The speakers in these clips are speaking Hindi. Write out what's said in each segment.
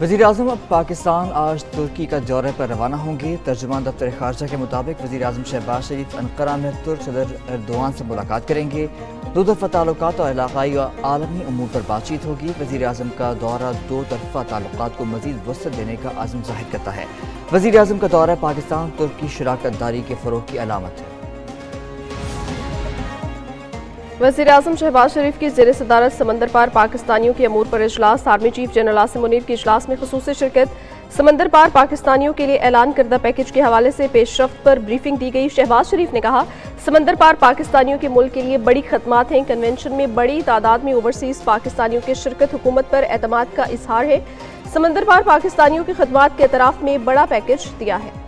वज़ीर-ए-आज़म अब पाकिस्तान आज तुर्की का दौरे पर रवाना होंगे। तर्जुमान दफ्तर ख़ारजा के मुताबिक वज़ीर-ए-आज़म शहबाज शरीफ अन्कारा में तुर्क सदर एर्दोआन से मुलाकात करेंगे। दो तरफ़ा ताल्लुकात और इलाक़ाई और आलमी उमूर पर बातचीत होगी। वज़ीर-ए-आज़म का दौरा दो तरफ़ा ताल्लुकात को मज़ीद वसअत देने का आज़म ज़ाहिर करता है। वज़ीर-ए-आज़म का दौरा पाकिस्तान तुर्क की शराकत दारी के फ़रोग़ की अलामत है। वज़ीर-ए-आज़म शहबाज शरीफ की ज़ेर सदारत समंदर पार पाकिस्तानियों के अमूर पर इजलास। Army chief general Asim Munir की इजलास में ख़ुसूसी शिरकत। समंदर पार पाकिस्तानियों के लिए ऐलान करदा पैकेज के हवाले से पेशरफ्त पर ब्रीफिंग दी गई। शहबाज शरीफ ने कहा, समंदर पार पाकिस्तानियों के मुल्क के लिए बड़ी खदमात हैं। कन्वेंशन में बड़ी तादाद में ओवरसीज पाकिस्तानियों की शिरकत हुकूमत पर एतमाद का इजहार है। समंदर पार पाकिस्तानियों की खदमात के एतराफ़ में बड़ा पैकेज दिया है।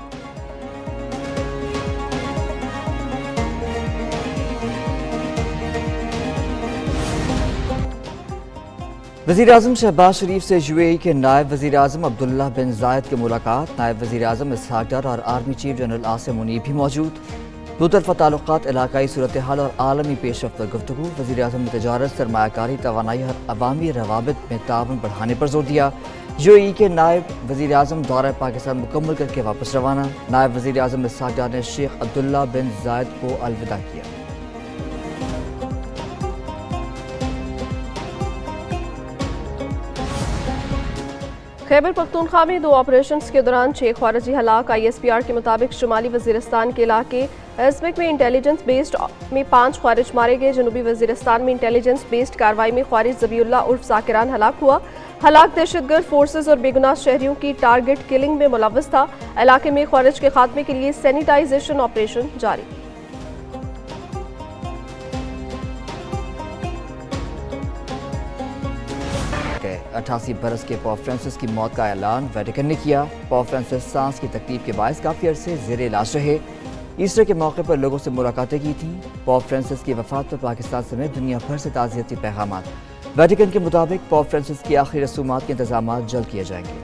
वज़ीर-ए-आज़म शहबाज शरीफ से यूएई के नायब वज़ीर-ए-आज़म अब्दुल्ला बिन ज़ायद की मुलाकात। नायब वज़ीर-ए-आज़म इसहाक डार और army chief general Asim Munir भी मौजूद। दो तरफ़ा ताल्लुकात, इलाक़ाई सूरत हाल और आलमी पेशरफ्त पर गुफ्तगू। वज़ीर-ए-आज़म ने तजारत, सरमायाकारी, तवानाई और अवामी रवाबित में ताउन बढ़ाने पर जोर दिया। यूएई के नायब वज़ीर-ए-आज़म दौरा पाकिस्तान मुकम्मल करके वापस रवाना। नायब वज़ीर-ए-आज़म इसहाक डार ने शेख अब्दुल्ला बिन ज़ायद को अलविदा किया। खैबर पख्तूनख्वा में दो ऑपरेशंस के दौरान 6 ख़ारजी हलाक। ISPR के मुताबिक शुमाली वज़ीरिस्तान के इलाके एज़मिक में इंटेलिजेंस बेस्ड में 5 ख़ारिज मारे गए। जनूबी वज़ीरिस्तान में इंटेलिजेंस बेस्ड कार्रवाई में ख़ारिज ज़बीउल्लाह उर्फ ज़ाकिरान हलाक हुआ। हलाक दहशतगर्द फोर्सेज और बेगुनाह शहरियों की टारगेट किलिंग में मुलव्वस था। इलाके में ख़ारिज के खात्मे के लिए सैनिटाइजेशन ऑपरेशन जारी। 88 बरस के पॉप फ्रांसिस की मौत का ऐलान वेटिकन ने किया। पॉप फ्रांसिस सांस की तकलीफ के बायस काफ़ी अरसे ज़ेरे इलाज रहे। ईस्टर के मौके पर लोगों से मुलाकातें की थी। पॉप फ्रांसिस की वफ़ात पर पाकिस्तान समेत दुनिया भर से ताज़ियती पैगामात। वेटिकन के मुताबिक पॉप फ्रांसिस की आखिरी रसूमात के इंतजाम जल्द किए जाएंगे।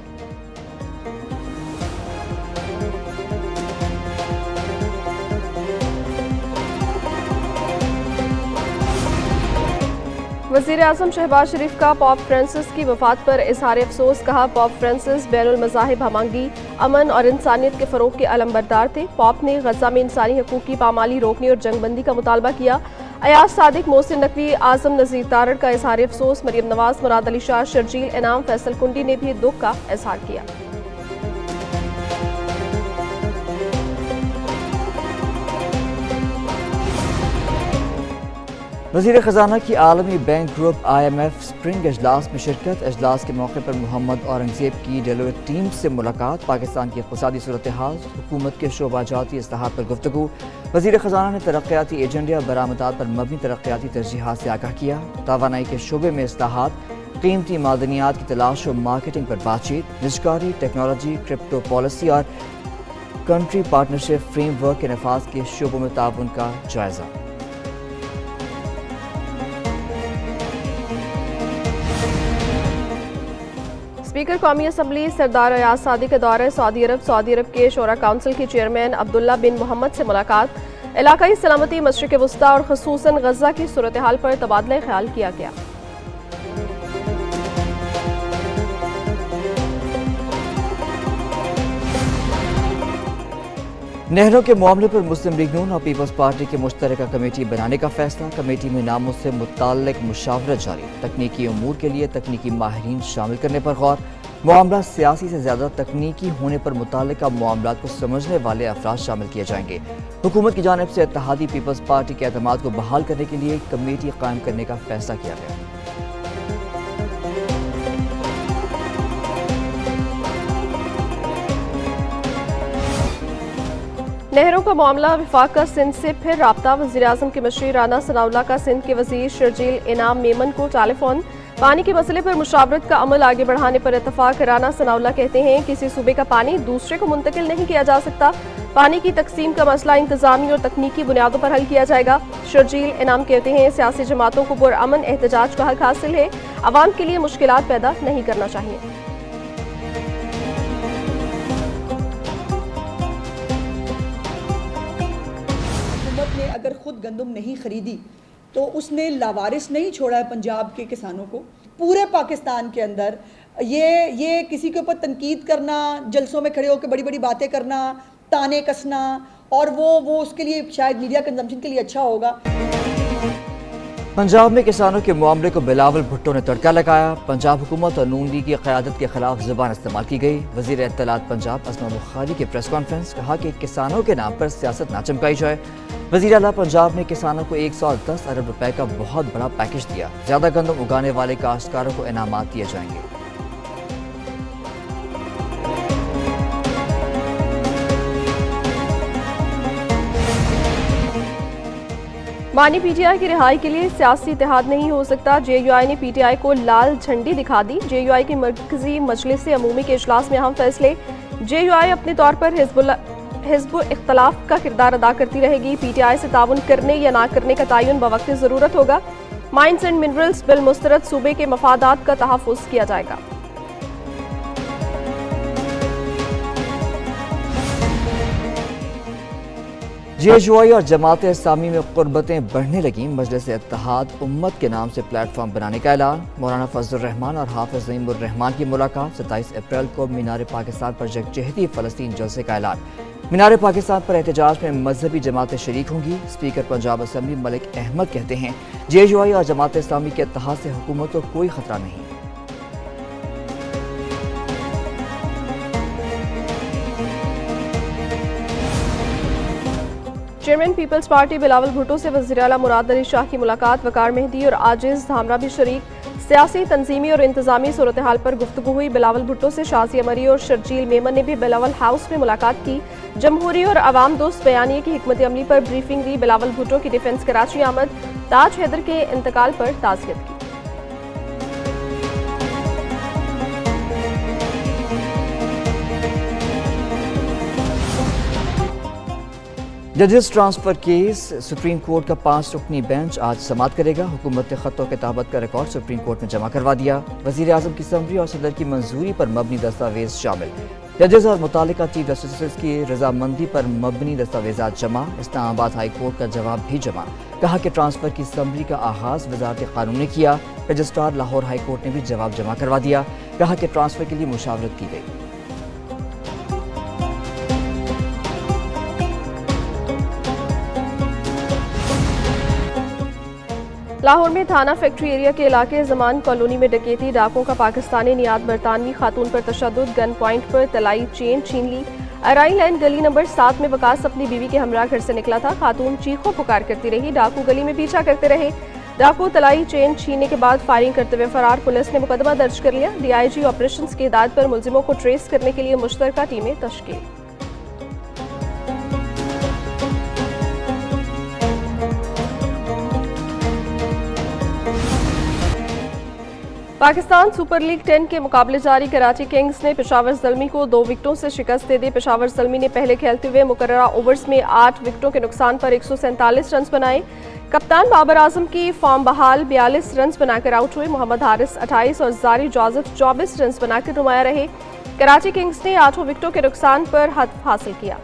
वज़ीर-ए-आज़म शहबाज शरीफ का पॉप फ्रांसिस की वफ़ात पर इज़हार अफसोस। कहा, पॉप फ्रांसिस बैनुल मज़ाहिब हमआहंगी, अमन और इंसानियत के फ़रोग़ के अलमबरदार थे। पॉप ने गज़ा में इंसानी हकूक़ की पामाली रोकने और जंगबंदी का मुतालबा किया। अयाज सादिक, मोहसिन नकवी, आज़म नज़ीर तारड़ का इज़हार अफसोस। मरियम नवाज़, मुराद अली शाह, शर्जील इनाम, फैसल कुंडी ने भी दुख का इज़हार किया। वज़ीर ख़जाना की आलमी बैंक ग्रुप IMF स्प्रिंग इजलास में शिरकत। इजलास के मौके पर मोहम्मद औरंगज़ेब की डेलोइट टीम से मुलाकात। पाकिस्तान की इक़्तिसादी सूरत हाल, हुकूमत के शोबाजाती इस्लाहात पर गुफ्तगू। वज़ीर ख़जाना ने तरक्याती एजेंडे और बरामदात पर मबनी तरक्याती तरजीहात से आगाह किया। तवानाई के शोबे में इस्लाहात, कीमती मादनियात की तलाश और मार्केटिंग पर बातचीत। निजकारी, टेक्नोलॉजी, क्रिप्टो पॉलिसी और कंट्री पार्टनरशिप फ्रेमवर्क के नफाज के शोबों में ताउन का जायज़ा। स्पीकर कौमी असम्बली सरदार अयाज सादिक के दौरे सऊदी अरब। सऊदी अरब के शोरा काउंसिल के चेयरमैन अब्दुल्ला बिन मोहम्मद से मुलाकात। इलाकाई सलामती, मशरिक़ वस्ता और ख़ुसूसन गज़ा की सूरत हाल पर तबादला ख्याल किया गया। नहरों के मामले पर मुस्लिम लीग नून और पीपल्स पार्टी की मुश्तरका कमेटी बनाने का फैसला। कमेटी में नामों से मुताल्लिक मुशावरत जारी। तकनीकी उमूर के लिए तकनीकी माहिरीन शामिल करने पर गौर। मामला सियासी से ज़्यादा तकनीकी होने पर मुताल्लिका मामलात को समझने वाले अफराद शामिल किए जाएंगे। हुकूमत की जानिब से इत्तेहादी पीपल्स पार्टी के एतमाद को बहाल करने के लिए कमेटी कायम करने का फैसला किया गया। नहरों का मामला, विफाक का सिंध से फिर राब्ता। वज़ीर-ए-आज़म की मशरी राना सनाउल्लाह का सिंध के वज़ीर शर्जील इनाम मेमन को टेलीफोन। पानी के मसले पर मुशावरत का अमल आगे बढ़ाने पर इत्तफाक। राना सनाउल्लाह कहते हैं, किसी सूबे का पानी दूसरे को मुंतकिल नहीं किया जा सकता। पानी की तकसीम का मसला इंतजामी और तकनीकी बुनियादों पर हल किया जाएगा। शर्जील इनाम कहते हैं, सियासी जमातों को पुरअमन एहतजाज का हक हासिल है। अवाम के लिए मुश्किलात पैदा नहीं करना चाहिए। ने अगर खुद गंदम नहीं खरीदी तो उसने लावारिस नहीं छोड़ा है पंजाब के किसानों को। पूरे पाकिस्तान के अंदर ये किसी के ऊपर तनकीद करना, जलसों में खड़े होकर बड़ी बड़ी बातें करना, ताने कसना, और वो उसके लिए शायद मीडिया कंजम्पशन के लिए अच्छा होगा। पंजाब में किसानों के मामले को बिलावल भुट्टो ने तड़का लगाया। पंजाब हुकूमत और नून लीग की क़यादत के खिलाफ ज़ुबान इस्तेमाल की गई। वज़ीर इत्तलात पंजाब असमा बुखारी की प्रेस कॉन्फ्रेंस, कहा कि किसानों के नाम पर सियासत ना चमकाई जाए। वज़ीर आला पंजाब ने किसानों को 110 अरब रुपए का बहुत बड़ा पैकेज दिया। ज़्यादा गंदम उगाने वाले काश्तकारों को इनामात दिए जाएंगे। मानी पीटीआई की रिहाई के लिए सियासी इत्तेहाद नहीं हो सकता। जेयूआई ने पीटीआई को लाल झंडी दिखा दी। जेयूआई की मरकजी मजलिस अमूमी के इजलास में अहम फैसले। जेयूआई अपने तौर पर हिज़्ब इख्तलाफ का किरदार अदा करती रहेगी। पीटीआई से ताउन करने या ना करने का तयन बवक्त ज़रूरत होगा। माइंस एंड मिनरल्स बिल मुस्तरद सूबे के मफादात का तहफ़्फ़ुज़ किया जाएगा। जेयूआई और जमात इस्लामी में क़ुर्बतें बढ़ने लगीं। मजलिस इत्तेहाद उम्मत के नाम से प्लेटफॉर्म बनाने का ऐलान। मौलाना फजलुर रहमान और हाफिज नईमुर रहमान की मुलाकात। 27 अप्रैल को मीनार पाकिस्तान पर यकजहती फ़लस्तीन जलसे का ऐलान। मीनार पाकिस्तान पर एहतजाज में मजहबी जमातें शरीक होंगी। स्पीकर पंजाब असम्बली मलिक अहमद कहते हैं, जेयूआई और जमात इस्लामी के इत्तेहाद से हुकूमत को कोई खतरा नहीं। चेयरमैन पीपल्स पार्टी बिलावल भुट्टो से वज़ीर आला मुराद अली शाह की मुलाकात। वकार मेहदी और आजिज धामरा भी शरीक। सियासी, तंजीमी और इंतजामी सूरत हाल पर गुफ्तगू हुई। बिलावल भुट्टो से शाजी अमरी और शर्जील मेमन ने भी बिलावल हाउस में मुलाकात की। जमहूरी और अवाम दोस्त बयानिए की हिकमत अमली पर ब्रीफिंग दी। बिलावल भुट्टो की डिफेंस कराची आमद। ताज हैदर के इंतकाल पर ताज़ियत की। जजेस ट्रांसफर केस। सुप्रीम कोर्ट का 5 रुकनी बेंच आज समाअत करेगा। हुकूमत ने खत और किताबत का रिकॉर्ड सुप्रीम कोर्ट में जमा करवा दिया। वज़ीर आज़म की समरी और सदर की मंजूरी पर मबनी दस्तावेज शामिल। जजेस और मुतालिका चीफ जस्टिस की रजामंदी पर मबनी दस्तावेजात जमा। इस्लामाबाद हाई कोर्ट का जवाब भी जमा। कहा कि ट्रांसफर की समरी का आगाज वजारत कानून ने किया। रजिस्ट्रार लाहौर हाई कोर्ट ने भी जवाब जमा करवा दिया। कहा कि ट्रांसफर के लिए मुशावरत की गई। लाहौर में थाना फैक्ट्री एरिया के इलाके जमान कॉलोनी में डकैती। डाकों का पाकिस्तानी नियात बरतानवी खातून पर तशद्दुद। गन पॉइंट पर तलाई चेन छीन ली। अराई लाइन गली नंबर 7 में वकास अपनी बीवी के हमरा घर से निकला था। खातून चीखों पुकार करती रही। डाकू गली में पीछा करते रहे। डाकू तलाई चेन छीनने के बाद फायरिंग करते हुए फरार। पुलिस ने मुकदमा दर्ज कर लिया। डीआईजी ऑपरेशंस की हिदायत पर मुलजिमों को ट्रेस करने के लिए मुश्तरका टीमें तश्कील। पाकिस्तान सुपर लीग 10 के मुकाबले जारी। कराची किंग्स ने पेशावर ज़ल्मी को 2 विकेटों से शिकस्त दे दी। पेशावर ज़ल्मी ने पहले खेलते हुए मुकर्ररा ओवर्स में 8 विकेटों के नुकसान पर 147 रन बनाए। कप्तान बाबर आजम की फॉर्म बहाल 42 रन बनाकर आउट हुए। मोहम्मद हारिस 28 और जारी जाजत 24 रन बनाकर नुमाया रहे। कराची किंग्स ने 8 विकेटों के नुकसान पर हदफ हासिल किया।